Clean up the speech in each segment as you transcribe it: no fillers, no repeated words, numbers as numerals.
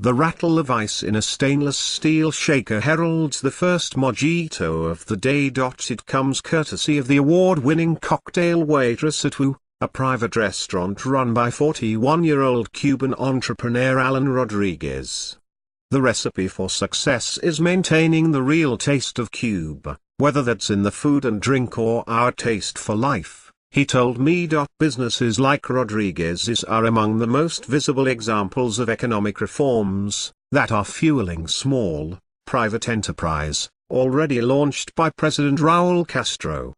The rattle of ice in a stainless steel shaker heralds the first mojito of the day. It comes courtesy of the award-winning cocktail waitress at Waoo, a private restaurant run by 41-year-old Cuban entrepreneur Alain Rodriguez. The recipe for success is maintaining the real taste of Cuba, whether that's in the food and drink or our taste for life, he told me.Businesses. Like Rodriguez's are among the most visible examples of economic reforms that are fueling small, private enterprise, already launched by President Raul Castro.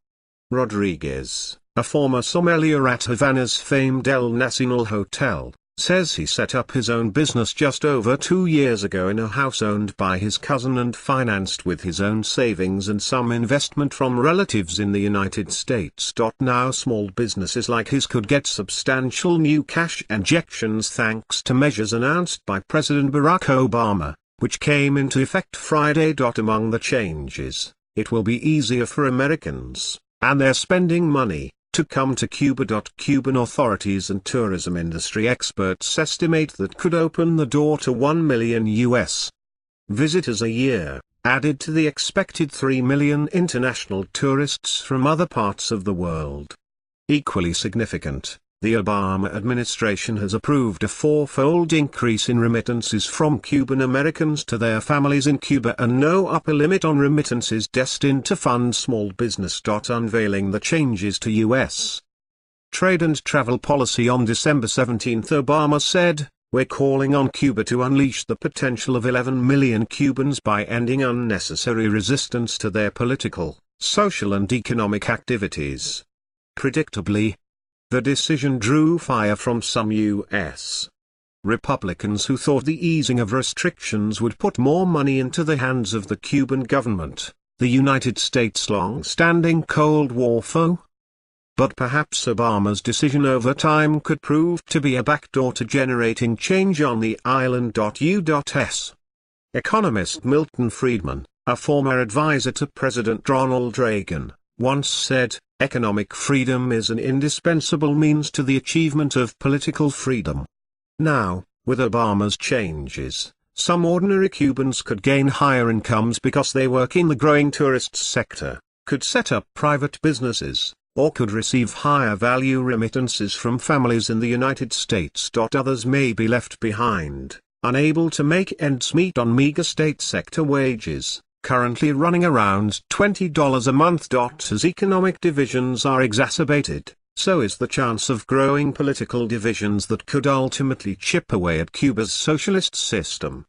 Rodriguez, a former sommelier at Havana's famed El Nacional Hotel, says he set up his own business just over 2 years ago in a house owned by his cousin and financed with his own savings and some investment from relatives in the United States.Now. Small businesses like his could get substantial new cash injections thanks to measures announced by President Barack Obama, which came into effect Friday. Among the changes, it will be easier for Americans, and they're spending money, to come to Cuba. Cuban authorities and tourism industry experts estimate that could open the door to 1 million U.S. visitors a year, added to the expected 3 million international tourists from other parts of the world. Equally significant, the Obama administration has approved a 4-fold increase in remittances from Cuban-Americans to their families in Cuba and no upper limit on remittances destined to fund small business. Unveiling the changes to U.S. trade and travel policy. On December 17, Obama said, "We're calling on Cuba to unleash the potential of 11 million Cubans by ending unnecessary resistance to their political, social and economic activities." Predictably, the decision drew fire from some U.S. Republicans who thought the easing of restrictions would put more money into the hands of the Cuban government, the United States' long-standing Cold War foe. But perhaps Obama's decision over time could prove to be a backdoor to generating change on the island.U.S. Economist Milton Friedman, a former advisor to President Ronald Reagan, once said, "Economic freedom is an indispensable means to the achievement of political freedom." Now, with Obama's changes, some ordinary Cubans could gain higher incomes because they work in the growing tourist sector, could set up private businesses, or could receive higher value remittances from families in the United States. Others may be left behind, unable to make ends meet on meager state sector wages, currently running around $20 a month. As economic divisions are exacerbated, so is the chance of growing political divisions that could ultimately chip away at Cuba's socialist system.